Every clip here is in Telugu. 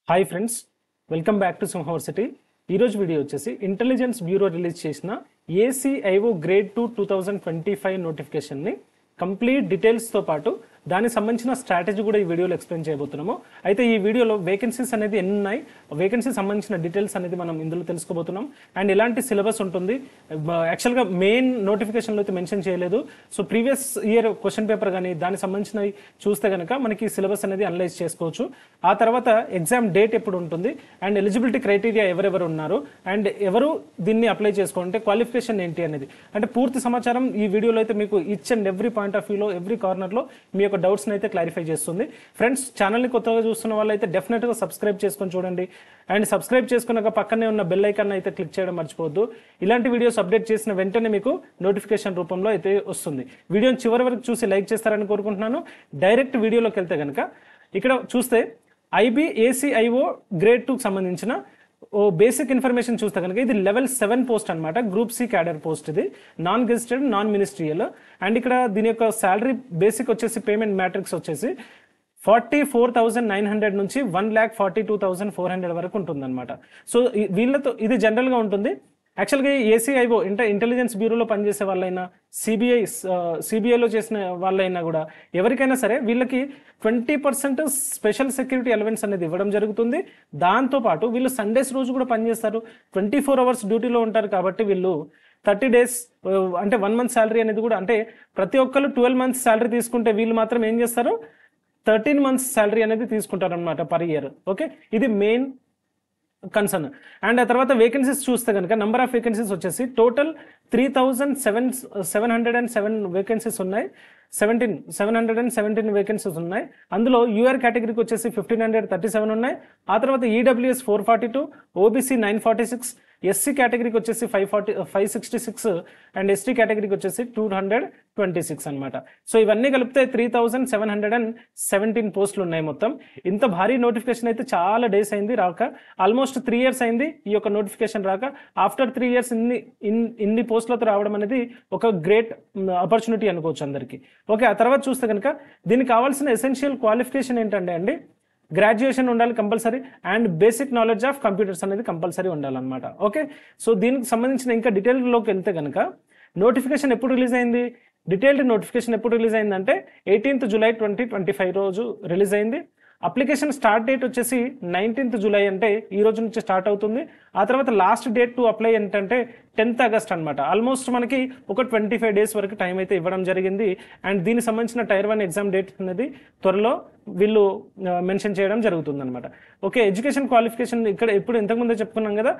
Hi friends, welcome back to Simhaversity. ఈరోజు వీడియో వచ్చేసి ఇంటెలిజెన్స్ బ్యూరో రిలీజ్ చేసిన ఏసీఐఓ గ్రేడ్ 2 2025 నోటిఫికేషన్ని కంప్లీట్ డీటెయిల్స్తో పాటు దానికి సంబంధించిన స్ట్రాటజీ కూడా ఈ వీడియోలో ఎక్స్ప్లెయిన్ చేయబోతున్నాము. అయితే ఈ వీడియోలో వేకెన్సీస్ అనేది ఎన్ని ఉన్నాయి, వేకెన్సీ సంబంధించిన డీటెయిల్స్ అనేది మనం ఇందులో తెలుసుకోబోతున్నాం. అండ్ ఎలాంటి సిలబస్ ఉంటుంది, యాక్చువల్గా మెయిన్ నోటిఫికేషన్లో అయితే మెన్షన్ చేయలేదు. So previous year question paper కానీ దానికి సంబంధించినవి చూస్తే కనుక మనకి సిలబస్ అనేది అనలైజ్ చేసుకోవచ్చు. ఆ తర్వాత ఎగ్జామ్ డేట్ ఎప్పుడు ఉంటుంది, అండ్ ఎలిజిబిలిటీ క్రైటీరియా ఎవరెవరు ఉన్నారు, అండ్ ఎవరు దీన్ని అప్లై చేసుకోవాలంటే క్వాలిఫికేషన్ ఏంటి అనేది, అంటే పూర్తి సమాచారం ఈ వీడియోలో అయితే మీకు each and every point of వ్యూలో ఎవ్రీ కార్నర్లో మీ యొక్క డౌట్స్ని అయితే క్లారిఫై చేస్తుంది. ఫ్రెండ్స్, ఛానల్ని కొత్తగా చూస్తున్న వాళ్ళు అయితే డెఫినెట్గా సబ్స్క్రైబ్ చేసుకొని చూడండి. అండ్ సబ్స్క్రైబ్ చేసుకున్నాక పక్కనే ఉన్న బెల్ ఐకాన్ అయితే క్లిక్ చేయడం మర్చిపోవద్దు. ఇలాంటి వీడియోస్ అప్డేట్ చేసిన వెంటనే మీకు నోటిఫికేషన్ రూపంలో అయితే వస్తుంది. వీడియోని చివరి వరకు చూసి లైక్ చేస్తారని కోరుకుంటున్నాను. డైరెక్ట్ వీడియోలోకి వెళ్తే కనుక ఇక్కడ చూస్తే ఐబీఏసీఐఓ గ్రేడ్ 2కి సంబంధించిన బేసిక్ ఇన్ఫర్మేషన్ చూస్తే కనుక ఇది లెవెల్ 7 పోస్ట్ అనమాట. గ్రూప్ సి క్యాడర్ పోస్ట్, ఇది non gazetted non ministerial. And ఇక్కడ దీని యొక్క శాలరీ బేసిక్ వచ్చేసి పేమెంట్ మ్యాట్రిక్స్ వచ్చేసి 44,900 నుంచి 1,42,400 వరకు ఉంటుందన్నమాట. సో వీళ్ళతో ఇది జనరల్గా ఉంటుంది. యాక్చువల్గా ఏసీఐఓ ఇంటెలిజెన్స్ బ్యూరోలో పనిచేసే వాళ్ళైనా, సిబిఐలో చేసిన వాళ్ళైనా కూడా ఎవరికైనా సరే వీళ్ళకి 20% స్పెషల్ సెక్యూరిటీ అలవెన్స్ అనేది ఇవ్వడం జరుగుతుంది. దాంతోపాటు వీళ్ళు సండేస్ రోజు కూడా పనిచేస్తారు. 24 hours డ్యూటీలో ఉంటారు కాబట్టి వీళ్ళు 30 days అంటే 1 month శాలరీ అనేది కూడా, అంటే ప్రతి ఒక్కరు 12 months శాలరీ తీసుకుంటే వీళ్ళు మాత్రం ఏం చేస్తారు, 13 months శాలరీ అనేది తీసుకుంటారు అనమాట పర్ ఇయర్. ఓకే, ఇది మెయిన్ కన్సర్న్. అండ్ ఆ తర్వాత వేకెన్సీస్ చూస్తే కనుక నంబర్ ఆఫ్ వేకెన్సీస్ వచ్చేసి టోటల్ 3,707 వేకెన్సీస్ ఉన్నాయి. 717 వేకెన్సీస్ ఉన్నాయి. అందులో యూఆర్ కేటగిరీకి వచ్చేసి 1,537 ఉన్నాయి. ఆ తర్వాత ఈడబ్ల్యూఎస్ 442, ఓబీసీ 946, ఎస్సీ కేటగిరీకి వచ్చేసి 566 అండ్ ఎస్టీ కేటగిరీకి వచ్చేసి 226 అనమాట. సో ఇవన్నీ కలిపితే 3,717 పోస్టులు ఉన్నాయి మొత్తం. ఇంత భారీ నోటిఫికేషన్ అయితే చాలా డేస్ అయింది రాక, ఆల్మోస్ట్ 3 years అయింది ఈ యొక్క నోటిఫికేషన్ రాక. ఆఫ్టర్ 3 years ఇన్ని పోస్టులతో రావడం అనేది ఒక గ్రేట్ ఆపర్చునిటీ అనుకోవచ్చు అందరికీ. ఓకే, ఆ తర్వాత చూస్తే కనుక దీనికి కావాల్సిన ఎసెన్షియల్ క్వాలిఫికేషన్ ఏంటంటే అండి, గ్రాడ్యుయేషన్ ఉండాలి compulsory, and basic knowledge of computers అనేది కంపల్సరీ ఉండాలన్నమాట. ఓకే, సో దీనికి సంబంధించిన ఇంకా డీటెయిల్లోకి వెళ్తే కనుక నోటిఫికేషన్ ఎప్పుడు రిలీజ్ అయింది, డీటెయిల్డ్ నోటిఫికేషన్ ఎప్పుడు రిలీజ్ అయిందంటే 18th July 2025 రోజు రిలీజ్ అయింది. అప్లికేషన్ స్టార్ట్ డేట్ వచ్చేసి 19th July, అంటే ఈ రోజు నుంచి స్టార్ట్ అవుతుంది. ఆ తర్వాత లాస్ట్ డేట్ టు అప్లై ఏంటంటే 10th August అనమాట. ఆల్మోస్ట్ మనకి ఒక 25 days వరకు టైం అయితే ఇవ్వడం జరిగింది. అండ్ దీనికి సంబంధించిన Tier 1 ఎగ్జామ్ డేట్ అనేది త్వరలో వీళ్ళు మెన్షన్ చేయడం జరుగుతుంది అనమాట. ఓకే, ఎడ్యుకేషన్ క్వాలిఫికేషన్ ఇక్కడ ఇప్పుడు ఇంతకుముందే చెప్పుకున్నాం కదా,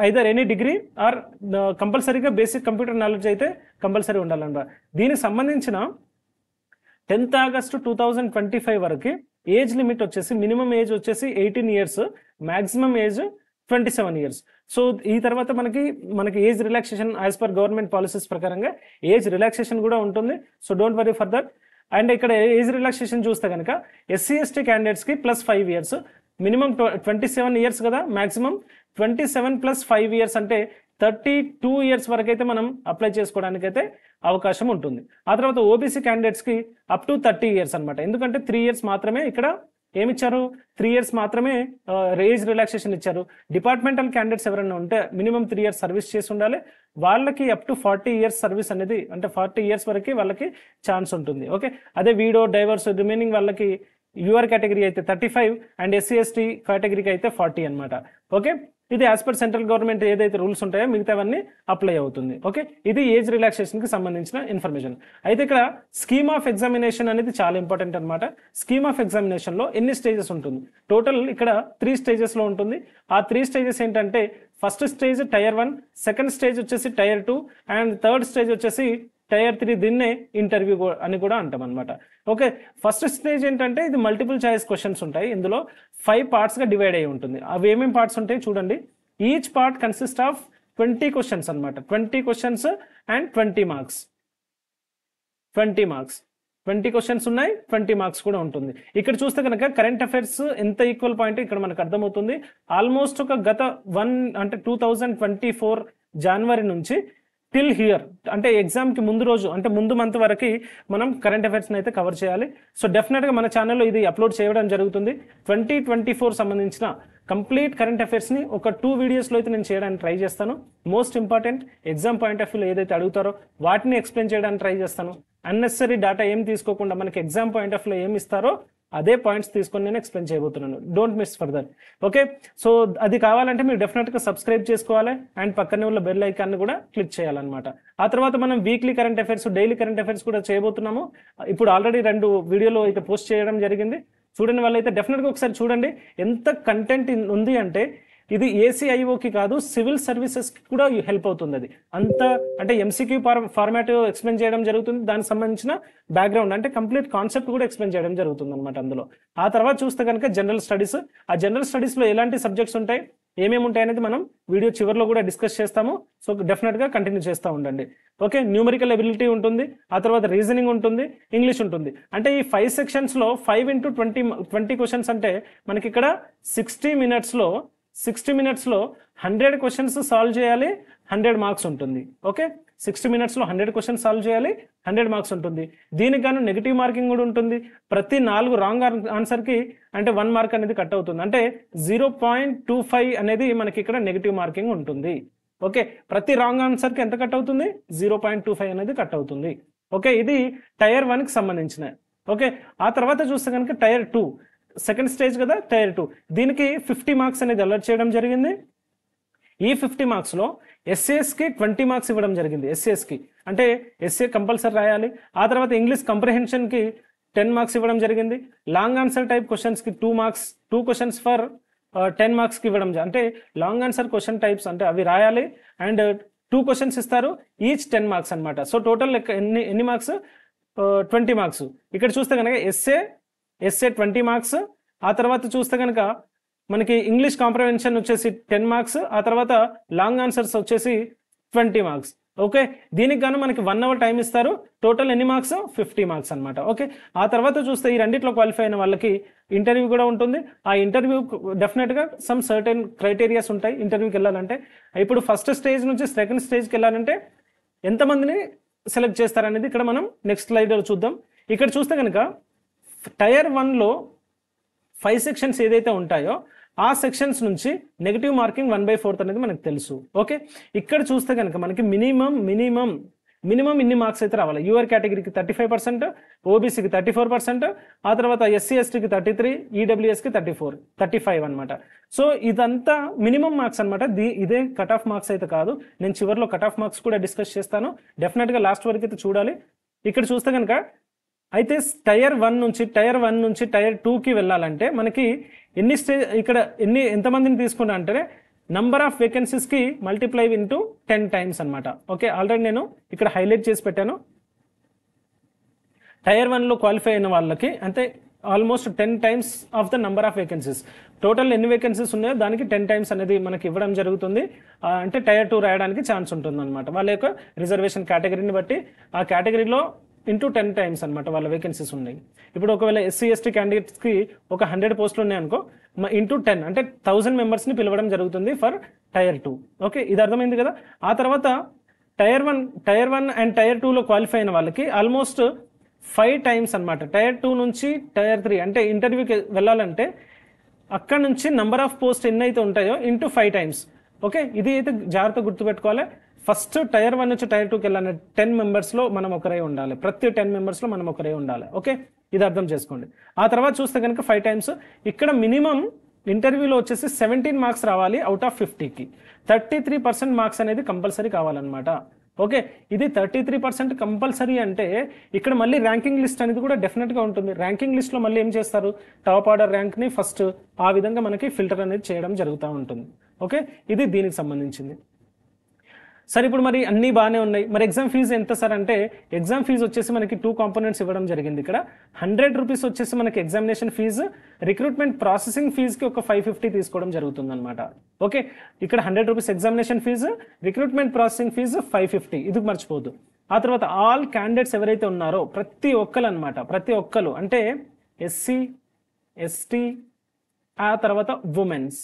ఐదర్ ఎనీ డిగ్రీ ఆర్ కంపల్సరీగా బేసిక్ కంప్యూటర్ నాలెడ్జ్ అయితే కంపల్సరీ ఉండాలన్నమాట. దీనికి సంబంధించిన 10th August 2025 వరకు ఏజ్ లిమిట్ వచ్చేసి మినిమం ఏజ్ వచ్చేసి 18 years, maximum age 27 years. So ఈ తర్వాత మనకి age relaxation as per government policies ప్రకారంగా ఏజ్ రిలాక్సేషన్ కూడా ఉంటుంది. So don't worry for that. And ఇక్కడ ఏజ్ రిలాక్సేషన్ చూస్తే కనుక ఎస్సీ ఎస్టీ క్యాండిడేట్స్కి +5 years, మినిమం 27 years కదా, మ్యాక్సిమం 27 + 5 years అంటే 32 years వరకు అయితే మనం అప్లై చేసుకోవడానికి అయితే అవకాశం ఉంటుంది. ఆ తర్వాత ఓబీసీ క్యాండిడేట్స్కి అప్ టు 30 years అనమాట. ఎందుకంటే 3 years మాత్రమే ఇక్కడ ఏమిచ్చారు, 3 years మాత్రమే ఏజ్ రిలాక్సేషన్ ఇచ్చారు. డిపార్ట్మెంటల్ క్యాండిడేట్స్ ఎవరైనా ఉంటే మినిమం 3 years సర్వీస్ చేసి ఉండాలి. వాళ్ళకి అప్ టు 40 years సర్వీస్ అనేది, అంటే 40 years వరకు వాళ్ళకి ఛాన్స్ ఉంటుంది. ఓకే, అదే వీడో డైవర్స్ రిమైనింగ్ వాళ్ళకి యూఆర్ కేటగిరీ అయితే 35 అండ్ ఎస్సీ ఎస్టీ కేటగిరీకి అయితే 40 అనమాట. ఓకే, ఇది యాజ్ పర్ సెంట్రల్ గవర్నమెంట్ ఏదైతే రూల్స్ ఉంటాయో మిగతావన్నీ అప్లై అవుతుంది. ఓకే, ఇది ఏజ్ రిలాక్సేషన్కి సంబంధించిన ఇన్ఫర్మేషన్. అయితే ఇక్కడ స్కీమ్ ఆఫ్ ఎగ్జామినేషన్ అనేది చాలా ఇంపార్టెంట్ అనమాట. స్కీమ్ ఆఫ్ ఎగ్జామినేషన్లో ఎన్ని స్టేజెస్ ఉంటుంది, టోటల్ ఇక్కడ 3 stagesలో ఉంటుంది. ఆ 3 stages ఏంటంటే, first stage Tier 1, second stage వచ్చేసి Tier 2 అండ్ థర్డ్ స్టేజ్ వచ్చేసి Tier 3. దీన్నే ఇంటర్వ్యూ అని కూడా అంటాం అనమాట. ఓకే, ఫస్ట్ స్టేజ్ ఏంటంటే ఇది మల్టిపుల్ చాయిస్ క్వశ్చన్స్ ఉంటాయి. ఇందులో 5 partsగా డివైడ్ అయ్యి ఉంటుంది. అవి ఏమేమి పార్ట్స్ ఉంటాయి చూడండి. Each part consist of 20 questions అనమాట. 20 questions అండ్ 20 marks. 20 questions ఉన్నాయి, 20 marks కూడా ఉంటుంది. ఇక్కడ చూస్తే కనుక కరెంట్ అఫైర్స్ ఎంత ఈక్వల్ పాయింట్ ఇక్కడ మనకు అర్థమవుతుంది. ఆల్మోస్ట్ ఒక గత 2024 January నుంచి టిల్ హియర్ అంటే ఎగ్జామ్కి ముందు రోజు అంటే ముందు మంత్ వరకు మనం కరెంట్ అఫైర్స్ని అయితే కవర్ చేయాలి. సో డెఫినెట్గా మన ఛానల్లో ఇది అప్లోడ్ చేయడం జరుగుతుంది. 2024 సంబంధించిన కంప్లీట్ కరెంట్ అఫైర్స్ని ఒక 2 వీడియోస్లో అయితే నేను చేయడానికి ట్రై చేస్తాను. Most important exam point of వ్యూలో ఏదైతే అడుగుతారో వాటిని ఎక్స్ప్లెయిన్ చేయడానికి ట్రై చేస్తాను. అన్నెసరీ డేటా ఏం తీసుకోకుండా మనకి ఎగ్జామ్ పాయింట్ ఆఫ్ వ్యూలో ఏమి ఇస్తారో అదే పాయింట్స్ తీసుకొని నేను ఎక్స్ప్లెయిన్ చేయబోతున్నాను. Don't miss further. Okay, so అది కావాలంటే మీరు డెఫినెట్గా సబ్స్క్రైబ్ చేసుకోవాలి అండ్ పక్కనే ఉన్న బెల్ ఐకాన్ని కూడా క్లిక్ చేయాలన్నమాట. ఆ తర్వాత మనం weekly current affairs, daily current affairs కూడా చేయబోతున్నాము. ఇప్పుడు ఆల్రెడీ 2 వీడియోలు అయితే పోస్ట్ చేయడం జరిగింది. చూడని వాళ్ళైతే డెఫినెట్గా ఒకసారి చూడండి. ఎంత కంటెంట్ ఉంది అంటే ఇది ఏసీఐఓకి కాదు, సివిల్ సర్వీసెస్కి కూడా హెల్ప్ అవుతుంది. అది అంత అంటే ఎంసీక్యూ ఫార్మాట్ ఎక్స్ప్లెయిన్ చేయడం జరుగుతుంది. దానికి సంబంధించిన బ్యాక్గ్రౌండ్ అంటే కంప్లీట్ కాన్సెప్ట్ కూడా ఎక్స్ప్లెయిన్ చేయడం జరుగుతుంది అనమాట అందులో. ఆ తర్వాత చూస్తే కనుక జనరల్ స్టడీస్, ఆ జనరల్ స్టడీస్లో ఎలాంటి సబ్జెక్ట్స్ ఉంటాయి, ఏమేమి ఉంటాయి అనేది మనం వీడియో చివరిలో కూడా డిస్కస్ చేస్తాము. సో డెఫినెట్గా కంటిన్యూ చేస్తూ ఉండండి. ఓకే, న్యూమరికల్ ఎబిలిటీ ఉంటుంది, ఆ తర్వాత రీజనింగ్ ఉంటుంది, ఇంగ్లీష్ ఉంటుంది. అంటే ఈ 5 సెక్షన్స్లో 5 into 20 క్వశ్చన్స్ అంటే మనకి ఇక్కడ 60 మినిట్స్లో 100 క్వశ్చన్స్ సాల్వ్ చేయాలి, 100 మార్క్స్ ఉంటుంది. ఓకే, 60 మినిట్స్లో 100 క్వశ్చన్స్ సాల్వ్ చేయాలి, 100 మార్క్స్ ఉంటుంది. దీనికి గాను నెగిటివ్ మార్కింగ్ కూడా ఉంటుంది. ప్రతి 4 రాంగ్ ఆన్సర్కి అంటే 1 మార్క్ అనేది కట్ అవుతుంది. అంటే 0.25 అనేది మనకి ఇక్కడ నెగిటివ్ మార్కింగ్ ఉంటుంది. ఓకే, ప్రతి రాంగ్ ఆన్సర్కి ఎంత కట్ అవుతుంది? 0.25 అనేది కట్ అవుతుంది. ఓకే, ఇది టైర్ 1కి సంబంధించిన. ఓకే, ఆ తర్వాత చూస్తే కనుక టైర్ 2 సెకండ్ స్టేజ్ కదా, టైర్ 2 దీనికి 50 మార్క్స్ అనేది అలర్ట్ చేయడం జరిగింది. ఈ 50 మార్క్స్లో ఎస్ఏఎస్కి 20 మార్క్స్ ఇవ్వడం జరిగింది. ఎస్ఏఎస్కి అంటే ఎస్ఏ కంపల్సరీ రాయాలి. ఆ తర్వాత ఇంగ్లీష్ కంప్రహెన్షన్కి 10 మార్క్స్ ఇవ్వడం జరిగింది. లాంగ్ ఆన్సర్ టైప్ క్వశ్చన్స్కి 2 మార్క్స్, 2 క్వశ్చన్స్ ఫర్ 10 మార్క్స్కి ఇవ్వడం. అంటే లాంగ్ ఆన్సర్ క్వశ్చన్ టైప్స్ అంటే అవి రాయాలి అండ్ 2 క్వశ్చన్స్ ఇస్తారు, ఈచ్ 10 మార్క్స్ అనమాట. సో టోటల్ ఎన్ని మార్క్స్? 20 మార్క్స్. ఇక్కడ చూస్తే కనుక ఎస్ఏ 20 మార్క్స్. ఆ తర్వాత చూస్తే కనుక మనకి ఇంగ్లీష్ కాంప్రహెన్షన్ వచ్చేసి 10 మార్క్స్. ఆ తర్వాత లాంగ్ ఆన్సర్స్ వచ్చేసి 20 మార్క్స్. ఓకే, దీనికి గాను మనకి 1 అవర్ టైం ఇస్తారు. టోటల్ ఎన్ని మార్క్స్? 50 మార్క్స్ అనమాట. ఓకే, ఆ తర్వాత చూస్తే ఈ రెండిట్లో క్వాలిఫై అయిన వాళ్ళకి ఇంటర్వ్యూ కూడా ఉంటుంది. ఆ ఇంటర్వ్యూ డెఫినెట్గా సమ్ సర్టెన్ క్రైటీరియాస్ ఉంటాయి ఇంటర్వ్యూకి వెళ్ళాలంటే. ఇప్పుడు ఫస్ట్ స్టేజ్ నుంచి సెకండ్ స్టేజ్కి వెళ్ళాలంటే ఎంతమందిని సెలెక్ట్ చేస్తారనేది ఇక్కడ మనం నెక్స్ట్ స్లైడ్లో చూద్దాం. ఇక్కడ చూస్తే కనుక టైర్ 1లో 5 సెక్షన్స్ ఏదైతే ఉంటాయో ఆ సెక్షన్స్ నుంచి నెగిటివ్ మార్కింగ్ 1/4 అనేది మనకు తెలుసు. ఓకే, ఇక్కడ చూస్తే కనుక మనకి మినిమం ఇన్ని మార్క్స్ అయితే రావాలి. యూఆర్ కేటగిరీకి 35%, ఓబీసీకి 34%, ఆ తర్వాత ఎస్సీ ఎస్టీకి 33, ఈడబ్ల్యూఎస్కి 35 అనమాట. సో ఇదంతా మినిమం మార్క్స్ అనమాట. ఇదే కట్ ఆఫ్ మార్క్స్ అయితే కాదు. నేను చివరిలో కట్ ఆఫ్ మార్క్స్ కూడా డిస్కస్ చేస్తాను. డెఫినెట్గా లాస్ట్ వరకు అయితే చూడాలి. ఇక్కడ చూస్తే కనుక అయితే టైర్ 1 నుంచి టైర్ 2కి వెళ్ళాలంటే మనకి ఇక్కడ ఎంతమందిని తీసుకున్నా అంటే నంబర్ ఆఫ్ వేకెన్సీస్కి మల్టిప్లై ఇంటూ 10 టైమ్స్ అనమాట. ఓకే, ఆల్రెడీ నేను ఇక్కడ హైలైట్ చేసి పెట్టాను. టైర్ 1లో క్వాలిఫై అయిన వాళ్ళకి అంటే almost 10 times of the number of vacancies. Total ఎన్ని వేకెన్సీస్ ఉన్నాయో దానికి 10 టైమ్స్ అనేది మనకి ఇవ్వడం జరుగుతుంది. అంటే టైర్ 2 రాయడానికి ఛాన్స్ ఉంటుంది అనమాట. వాళ్ళ యొక్క రిజర్వేషన్ కేటగిరీని బట్టి ఆ కేటగిరీలో ఇంటూ 10 టైమ్స్ అనమాట వాళ్ళ వేకెన్సీస్ ఉన్నాయి. ఇప్పుడు ఒకవేళ ఎస్సీ ఎస్టీ క్యాండిడేట్స్కి ఒక 100 పోస్టులు ఉన్నాయనుకో, ఇంటూ 10 అంటే 1000 మెంబర్స్ని పిలవడం జరుగుతుంది ఫర్ టైర్ 2. ఓకే, ఇది అర్థమైంది కదా. ఆ తర్వాత టైర్ 1 అండ్ టైర్ 2లో క్వాలిఫై అయిన వాళ్ళకి ఆల్మోస్ట్ 5 టైమ్స్ అనమాట. టైర్ 2 నుంచి టైర్ 3 అంటే ఇంటర్వ్యూకి వెళ్ళాలంటే అక్కడ నుంచి నంబర్ ఆఫ్ పోస్ట్ ఎన్ని అయితే ఉంటాయో ఇంటూ 5 టైమ్స్. ఓకే, ఇది అయితే జాగ్రత్తగా గుర్తుపెట్టుకోవాలి. ఫస్ట్ టైర్ 1 నుంచి టైర్ 2కి వెళ్ళాలంటే 10 మెంబర్స్లో మనం ఒకరే ఉండాలి. ప్రతి 10 మెంబర్స్లో మనం ఒకరే ఉండాలి. ఓకే, ఇది అర్థం చేసుకోండి. ఆ తర్వాత చూస్తే కనుక 5 టైమ్స్. ఇక్కడ మినిమం ఇంటర్వ్యూలో వచ్చేసి 17 మార్క్స్ రావాలి అవుట్ ఆఫ్ 50కి. 33% మార్క్స్ అనేది కంపల్సరీ కావాలన్నమాట. ఓకే, ఇది 33% కంపల్సరీ అంటే ఇక్కడ మళ్ళీ ర్యాంకింగ్ లిస్ట్ అనేది కూడా డెఫినెట్గా ఉంటుంది. ర్యాంకింగ్ లిస్ట్లో మళ్ళీ ఏం చేస్తారు? టాప్ ఆర్డర్ ర్యాంక్ని ఫస్ట్ ఆ విధంగా మనకి ఫిల్టర్ అనేది చేయడం జరుగుతూ ఉంటుంది. ఓకే, ఇది దీనికి సంబంధించింది. సరే, ఇప్పుడు మరి అన్నీ బాగానే ఉన్నాయి. మరి ఎగ్జామ్ ఫీజు ఎంత సార్ అంటే ఎగ్జామ్ ఫీజు వచ్చేసి మనకి 2 కాంపోనెంట్స్ ఇవ్వడం జరిగింది. ఇక్కడ 100 రూపీస్ వచ్చేసి మనకి ఎగ్జామినేషన్ ఫీజు, రిక్రూట్మెంట్ ప్రాసెసింగ్ ఫీజుకి ఒక 550 తీసుకోవడం జరుగుతుంది అనమాట. ఓకే, ఇక్కడ 100 rupees examination fee, recruitment processing fee 550, ఇది మర్చిపోవద్దు. ఆ తర్వాత ఆల్ క్యాండిడేట్స్ ఎవరైతే ఉన్నారో ప్రతి ఒక్కరు అంటే ఎస్సీ ఎస్టీ, ఆ తర్వాత ఉమెన్స్,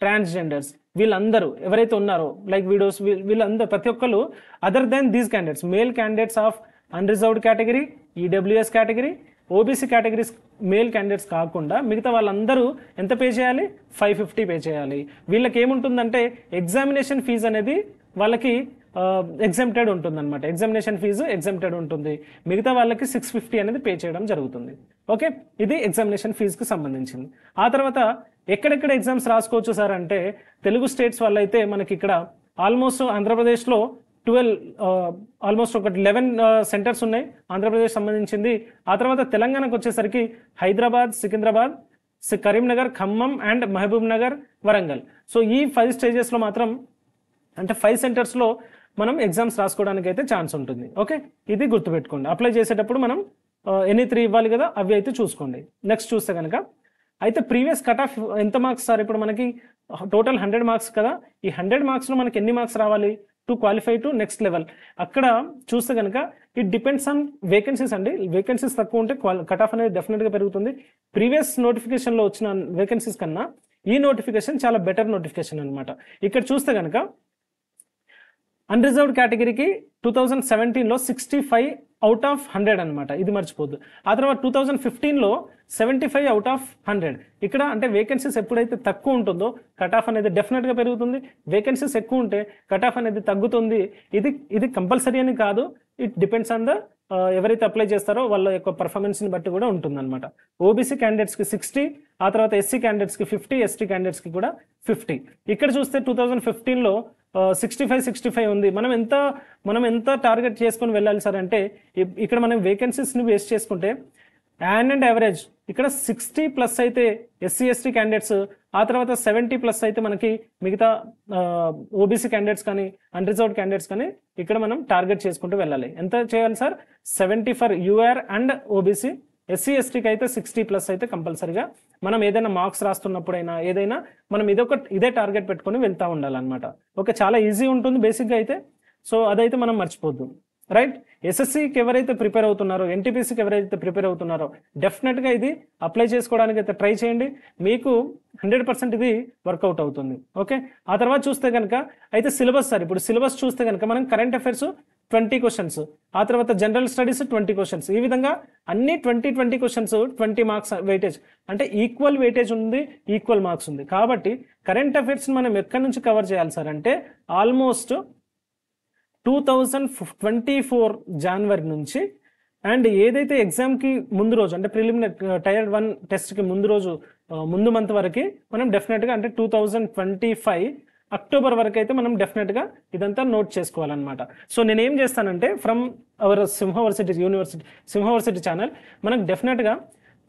ట్రాన్స్జెండర్స్ వీళ్ళందరూ ఎవరైతే ఉన్నారో లైక్ వీడియోస్ వీళ్ళందరూ ప్రతి ఒక్కరు other then these candidates male candidates of unreserved category, EWS category, OBC categories male candidates కాకుండా మిగతా వాళ్ళందరూ ఎంత పే చేయాలి? 550 పే చేయాలి. వీళ్ళకి ఏముంటుందంటే ఎగ్జామినేషన్ ఫీజు అనేది వాళ్ళకి ఎగ్జెంప్టెడ్ ఉంటుందన్నమాట. ఎగ్జామినేషన్ ఫీజు ఎగ్జెంప్టెడ్ ఉంటుంది. మిగతా వాళ్ళకి 650 అనేది పే చేయడం జరుగుతుంది. ఓకే, ఇది ఎగ్జామినేషన్ ఫీజుకి సంబంధించింది. ఆ తర్వాత ఎక్కడెక్కడ ఎగ్జామ్స్ రాసుకోవచ్చు సార్ అంటే తెలుగు స్టేట్స్ వల్ల అయితే మనకి ఇక్కడ ఆల్మోస్ట్ ఆంధ్రప్రదేశ్లో 12 ఆల్మోస్ట్ ఒక 11 సెంటర్స్ ఉన్నాయి ఆంధ్రప్రదేశ్ సంబంధించింది. ఆ తర్వాత తెలంగాణకు వచ్చేసరికి హైదరాబాద్, సికింద్రాబాద్, కరీంనగర్, ఖమ్మం అండ్ మహబూబ్ నగర్, వరంగల్. సో ఈ 5 స్టేజెస్లో మాత్రం అంటే 5 సెంటర్స్లో మనం ఎగ్జామ్స్ రాసుకోవడానికి అయితే ఛాన్స్ ఉంటుంది. ఓకే, ఇది గుర్తుపెట్టుకోండి. అప్లై చేసేటప్పుడు మనం ఎనీ 3 ఇవ్వాలి కదా, అవి అయితే చూసుకోండి. నెక్స్ట్ చూస్తే కనుక అయితే ప్రీవియస్ కట్ ఆఫ్ ఎంత మార్క్స్ సార్? ఇప్పుడు మనకి టోటల్ 100 మార్క్స్ కదా, ఈ 100 మార్క్స్లో మనకి ఎన్ని మార్క్స్ రావాలి to qualify to next level? అక్కడ చూస్తే కనుక ఇట్ డిపెండ్స్ ఆన్ వేకెన్సీస్ అండి. వేకెన్సీస్ తక్కువ ఉంటే కట్ ఆఫ్ అనేది డెఫినెట్గా పెరుగుతుంది. ప్రీవియస్ నోటిఫికేషన్లో వచ్చిన వేకెన్సీస్ కన్నా ఈ నోటిఫికేషన్ చాలా బెటర్ నోటిఫికేషన్ అనమాట. ఇక్కడ చూస్తే కనుక అన్రిజర్వ్డ్ కేటగిరీకి 2017లో 65 అవుట్ ఆఫ్ 100 అనమాట, ఇది మర్చిపోద్దు. ఆ తర్వాత 2015లో 75 అవుట్ ఆఫ్ 100. ఇక్కడ అంటే వేకెన్సీస్ ఎప్పుడైతే తక్కువ ఉంటుందో కట్ ఆఫ్ అనేది డెఫినెట్గా పెరుగుతుంది. వేకెన్సీస్ ఎక్కువ ఉంటే కట్ ఆఫ్ అనేది తగ్గుతుంది. ఇది కంపల్సరీ అని కాదు, ఇట్ డిపెండ్స్ ఆన్ ద ఎవరైతే అప్లై చేస్తారో వాళ్ళ యొక్క పర్ఫార్మెన్స్ని బట్టి కూడా ఉంటుందన్నమాట. ఓబీసీ క్యాండిడేట్స్కి 60, ఆ తర్వాత ఎస్సీ క్యాండిడేట్స్కి 50, ఎస్టీ క్యాండిడేట్స్కి కూడా 50. ఇక్కడ చూస్తే 2015లో 65 ఉంది. మనం ఎంత టార్గెట్ చేసుకొని వెళ్ళాలి సార్ అంటే ఇక్కడ మనం వేకెన్సీస్ని బేస్ చేసుకుంటే అండ్ యావరేజ్ ఇక్కడ 60+ అయితే ఎస్సీ ఎస్టీ క్యాండిడేట్స్, ఆ తర్వాత 70+ అయితే మనకి మిగతా ఓబీసీ క్యాండిడేట్స్ కానీ అన్రిజర్వ్డ్ క్యాండిడేట్స్ కానీ ఇక్కడ మనం టార్గెట్ చేసుకుంటూ వెళ్ళాలి. ఎంత చేయాలి sir? 70 for UR and OBC. SC ఎస్టీకి అయితే 60+ అయితే కంపల్సరీగా మనం ఏదైనా మార్క్స్ రాస్తున్నప్పుడైనా ఏదైనా మనం ఇదే టార్గెట్ పెట్టుకొని వెళ్తూ ఉండాలన్నమాట. ఓకే, చాలా ఈజీ ఉంటుంది బేసిక్గా అయితే. సో అదైతే మనం మర్చిపోద్దు, రైట్? ఎస్ఎస్సికి ఎవరైతే ప్రిపేర్ అవుతున్నారో, ఎన్టీపీసీకి ఎవరైతే ప్రిపేర్ అవుతున్నారో డెఫినెట్గా ఇది అప్లై చేసుకోవడానికి అయితే ట్రై చేయండి. మీకు 100% ఇది వర్కౌట్ అవుతుంది. ఓకే, ఆ తర్వాత చూస్తే కనుక అయితే సిలబస్ సార్, ఇప్పుడు సిలబస్ చూస్తే కనుక మనం కరెంట్ అఫైర్స్ 20 క్వశ్చన్స్, ఆ తర్వాత జనరల్ స్టడీస్ 20 క్వశ్చన్స్, ఈ విధంగా అన్ని 20 క్వశ్చన్స్ 20 మార్క్స్ వెయిటేజ్, అంటే ఈక్వల్ వెయిటేజ్ ఉంది, ఈక్వల్ మార్క్స్ ఉంది. కాబట్టి కరెంట్ అఫైర్స్ మనం ఎక్కడి నుంచి కవర్ చేయాలి సార్ అంటే ఆల్మోస్ట్ 2024 జనవరి నుంచి అండ్ ఏదైతే ఎగ్జామ్కి ముందు రోజు అంటే ప్రిలిమినరీ టైర్ 1 టెస్ట్కి ముందు మంత్ వరకు మనం డెఫినెట్గా అంటే 2025 అక్టోబర్ వరకు అయితే మనం డెఫినెట్గా ఇదంతా నోట్ చేసుకోవాలన్నమాట. సో నేను ఏం చేస్తానంటే ఫ్రమ్ అవర్ సింహవర్సిటీ ఛానల్ మనకు డెఫినెట్గా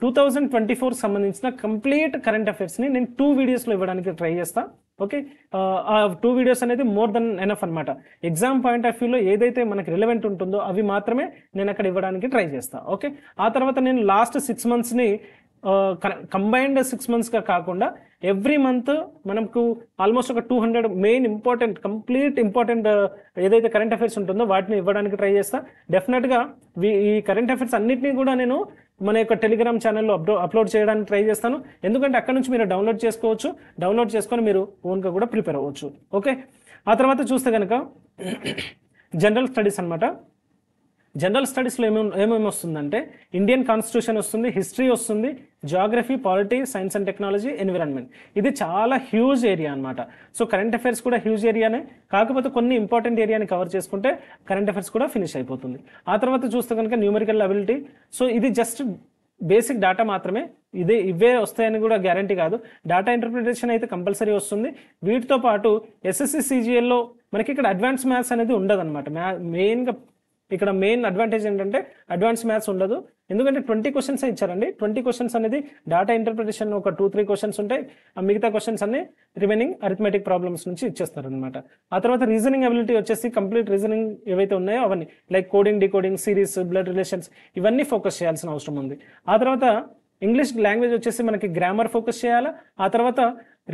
2024 సంబంధించిన కంప్లీట్ కరెంట్ అఫైర్స్ని నేను 2 వీడియోస్లో ఇవ్వడానికి ట్రై చేస్తాను. ఓకే, ఆ 2 వీడియోస్ అనేది మోర్ దెన్ ఎనఫ్ అనమాట. ఎగ్జామ్ పాయింట్ ఆఫ్ వ్యూలో ఏదైతే మనకి రిలవెంట్ ఉంటుందో అవి మాత్రమే నేను అక్కడ ఇవ్వడానికి ట్రై చేస్తాను. ఓకే, ఆ తర్వాత నేను లాస్ట్ 6 మంత్స్ని కంబైన్డ్ 6 మంత్స్గా కాకుండా ఎవ్రీ మంత్ మనకు ఆల్మోస్ట్ ఒక 200 మెయిన్ కంప్లీట్ ఇంపార్టెంట్ ఏదైతే కరెంట్ అఫైర్స్ ఉంటుందో వాటిని ఇవ్వడానికి ట్రై చేస్తా. డెఫినెట్గా ఈ కరెంట్ అఫైర్స్ అన్నింటినీ కూడా నేను మన యొక్క టెలిగ్రామ్ ఛానల్లో అప్లోడ్ చేయడానికి ట్రై చేస్తాను. ఎందుకంటే అక్కడ నుంచి మీరు డౌన్లోడ్ చేసుకోవచ్చు, డౌన్లోడ్ చేసుకొని మీరు ఓన్గా కూడా ప్రిపేర్ అవ్వచ్చు. ఓకే, ఆ తర్వాత చూస్తే కనుక జనరల్ స్టడీస్ అనమాట. జనరల్ స్టడీస్లో ఏమేమి వస్తుందంటే ఇండియన్ కాన్స్టిట్యూషన్ వస్తుంది, హిస్టరీ వస్తుంది, Geography, polity, science and technology, environment. ఇది చాలా హ్యూజ్ ఏరియా అనమాట. సో కరెంట్ అఫైర్స్ కూడా హ్యూజ్ ఏరియానే, కాకపోతే కొన్ని ఇంపార్టెంట్ ఏరియాని కవర్ చేసుకుంటే కరెంట్ అఫైర్స్ కూడా ఫినిష్ అయిపోతుంది. ఆ తర్వాత చూస్తే కనుక న్యూమరికల్ అబిలిటీ. సో ఇది జస్ట్ బేసిక్ డేటా మాత్రమే, ఇవే వస్తాయని కూడా గ్యారంటీ కాదు. డేటా ఇంటర్ప్రిటేషన్ అయితే కంపల్సరీ వస్తుంది. వీటితో పాటు ఎస్ఎస్సి సిజిఎల్లో మనకి ఇక్కడ అడ్వాన్స్ మ్యాథ్స్ అనేది ఉండదు అనమాట. ఇక్కడ మెయిన్ అడ్వాంటేజ్ ఏంటంటే అడ్వాన్స్ మ్యాథ్స్ ఉండదు. ఎందుకంటే 20 క్వశ్చన్స్ ఇచ్చారండి. 20 క్వశ్చన్స్ అనేది డేటా ఇంటర్ప్రిటేషన్ ఒక 2-3 క్వశ్చన్స్ ఉంటాయి. ఆ మిగతా క్వశ్చన్స్ అన్ని రిమైనింగ్ అరిథమెటిక్ ప్రాబ్లమ్స్ నుంచి ఇచ్చేస్తారు అనమాట. ఆ తర్వాత రీజనింగ్ అబిలిటీ వచ్చేసి కంప్లీట్ రీజనింగ్ ఏవైతే ఉన్నాయో అవన్నీ like coding, decoding, series, blood relations ఇవన్నీ ఫోకస్ చేయాల్సిన అవసరం ఉంది. ఆ తర్వాత ఇంగ్లీష్ లాంగ్వేజ్ వచ్చేసి మనకి గ్రామర్ ఫోకస్ చేయాలి. ఆ తర్వాత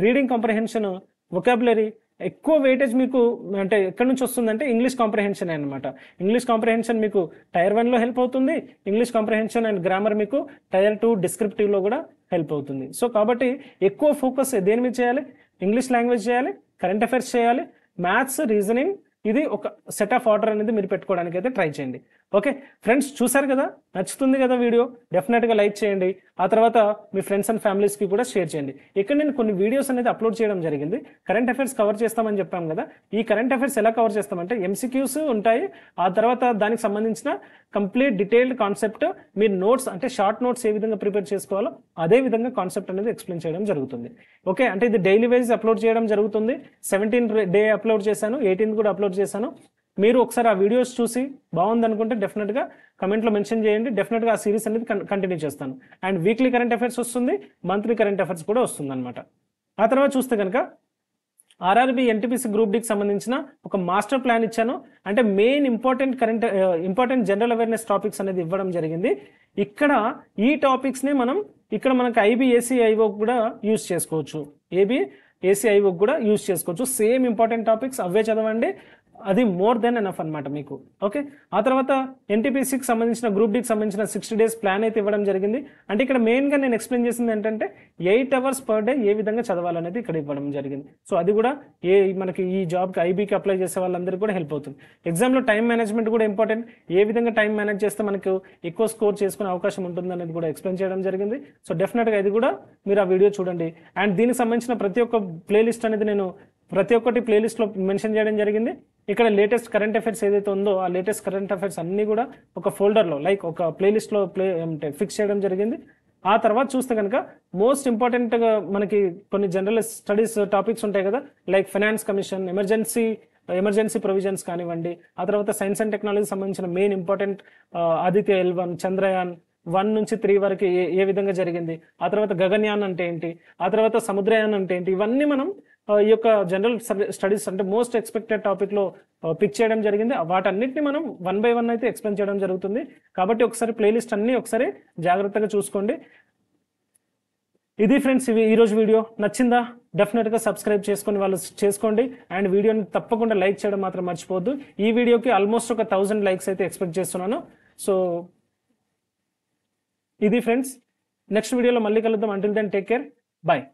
రీడింగ్ కాంప్రహెన్షన్, వొకాబులరీ ఎక్కువ వెయిటేజ్ మీకు అంటే ఎక్కడి నుంచి వస్తుందంటే ఇంగ్లీష్ కాంప్రహెన్షన్ అనమాట. ఇంగ్లీష్ కాంప్రహెన్షన్ మీకు టైర్ 1లో హెల్ప్ అవుతుంది. ఇంగ్లీష్ కాంప్రహెన్షన్ అండ్ గ్రామర్ మీకు టైర్ 2 డిస్క్రిప్టివ్లో కూడా హెల్ప్ అవుతుంది. సో కాబట్టి ఎక్కువ ఫోకస్ దేని మీద చేయాలి? ఇంగ్లీష్ లాంగ్వేజ్ చేయాలి, కరెంట్ అఫైర్స్ చేయాలి, మ్యాథ్స్, రీజనింగ్, ఇది ఒక సెట్ ఆఫ్ ఆర్డర్ అనేది మీరు పెట్టుకోవడానికి అయితే ట్రై చేయండి. ఓకే ఫ్రెండ్స్, చూసారు కదా, నచ్చుతుంది కదా వీడియో, డెఫినెట్గా లైక్ చేయండి. ఆ తర్వాత మీ ఫ్రెండ్స్ అండ్ ఫ్యామిలీస్కి కూడా షేర్ చేయండి. ఇక్కడ నేను కొన్ని వీడియోస్ అనేది అప్లోడ్ చేయడం జరిగింది. కరెంట్ అఫైర్స్ కవర్ చేస్తామని చెప్పాం కదా, ఈ కరెంట్ అఫైర్స్ ఎలా కవర్ చేస్తామంటే MCQs ఉంటాయి, ఆ తర్వాత దానికి సంబంధించిన కంప్లీట్ డీటెయిల్డ్ కాన్సెప్ట్, మీరు నోట్స్ అంటే షార్ట్ నోట్స్ ఏ విధంగా ప్రిపేర్ చేసుకోవాలో అదే విధంగా కాన్సెప్ట్ అనేది ఎక్స్ప్లెయిన్ చేయడం జరుగుతుంది. ఓకే, అంటే ఇది డైలీ వైజ్ అప్లోడ్ చేయడం జరుగుతుంది. 17th డే అప్లోడ్ చేశాను, 18th కూడా అప్లోడ్ చేశాను. మీరు ఒకసారి ఆ వీడియోస్ చూసి బాగుంది అనుకుంటే డెఫినెట్గా కమెంట్లో మెన్షన్ చేయండి. డెఫినెట్గా ఆ సిరీస్ అనేది కంటిన్యూ చేస్తాను. అండ్ వీక్లీ కరెంట్ అఫైర్స్ వస్తుంది, మంత్లీ కరెంట్ అఫైర్స్ కూడా వస్తుంది అనమాట. ఆ తర్వాత చూస్తే కనుక RRB NTPC గ్రూప్ డికి సంబంధించిన ఒక మాస్టర్ ప్లాన్ ఇచ్చాను. అంటే main important general awareness topics అనేది ఇవ్వడం జరిగింది. ఇక్కడ ఈ టాపిక్స్ని ఇక్కడ మనకు IB/ACIO కూడా యూజ్ చేసుకోవచ్చు, ABACIO కూడా యూజ్ చేసుకోవచ్చు. సేమ్ ఇంపార్టెంట్ టాపిక్స్ అవే చదవండి, అది మోర్ దెన్ ఎనఫ్ అనమాట మీకు. ఓకే, ఆ తర్వాత NTPCకి సంబంధించిన గ్రూప్ డికి సంబంధించిన 60 days ప్లాన్ అయితే ఇవ్వడం జరిగింది. అంటే ఇక్కడ మెయిన్గా నేను ఎక్స్ప్లెయిన్ చేసింది ఏంటంటే 8 hours per day ఏ విధంగా చదవాలనేది ఇక్కడ ఇవ్వడం జరిగింది. సో అది కూడా మనకి ఈ జాబ్కి IBకి అప్లై చేసే వాళ్ళందరికీ కూడా హెల్ప్ అవుతుంది. ఎగ్జామ్లో టైం మేనేజ్మెంట్ కూడా ఇంపార్టెంట్, ఏ విధంగా టైం మేనేజ్ చేస్తే మనకు ఎక్కువ స్కోర్ చేసుకునే అవకాశం ఉంటుంది అనేది కూడా ఎక్స్ప్లెయిన్ చేయడం జరిగింది. సో డెఫినెట్గా ఇది కూడా మీరు ఆ వీడియో చూడండి. అండ్ దీనికి సంబంధించిన ప్రతి ఒక్క ప్లేలిస్ట్ అనేది నేను ప్రతి ఒక్కటి ప్లేలిస్ట్లో మెన్షన్ చేయడం జరిగింది. ఇక్కడ లేటెస్ట్ కరెంట్ అఫైర్స్ ఏదైతే ఉందో ఆ లేటెస్ట్ కరెంట్ అఫైర్స్ అన్నీ కూడా ఒక ఫోల్డర్లో లైక్ ఒక ప్లేలిస్ట్లో ఫిక్స్ చేయడం జరిగింది. ఆ తర్వాత చూస్తే కనుక మోస్ట్ ఇంపార్టెంట్గా మనకి కొన్ని జనరల్ స్టడీస్ టాపిక్స్ ఉంటాయి కదా, like finance commission, emergency provisions కానివ్వండి, ఆ తర్వాత సైన్స్ అండ్ టెక్నాలజీ సంబంధించిన main important Aditya L1, Chandrayaan 1 నుంచి 3 వరకు ఏ విధంగా జరిగింది, ఆ తర్వాత గగన్యాన్ అంటే ఏంటి, ఆ తర్వాత సముద్రయాన్ అంటే ఏంటి, ఇవన్నీ మనం ఈ యొక్క జనరల్ స్టడీస్ అంటే మోస్ట్ ఎక్స్పెక్టెడ్ టాపిక్లో పిక్ చేయడం జరిగింది. వాటన్నిటిని మనం 1 by 1 అయితే ఎక్స్ప్లెయిన్ చేయడం జరుగుతుంది. కాబట్టి ఒకసారి ప్లేలిస్ట్ అన్నీ ఒకసారి జాగ్రత్తగా చూసుకోండి. ఇది ఫ్రెండ్స్, ఈరోజు వీడియో నచ్చిందా? డెఫినెట్గా సబ్స్క్రైబ్ చేసుకోండి. అండ్ వీడియోని తప్పకుండా లైక్ చేయడం మాత్రం మర్చిపోవద్దు. ఈ వీడియోకి ఆల్మోస్ట్ ఒక 1000 likes అయితే ఎక్స్పెక్ట్ చేస్తున్నాను. సో ఇది ఫ్రెండ్స్, నెక్స్ట్ వీడియోలో మళ్ళీ కలుద్దాం. Until then take care, bye.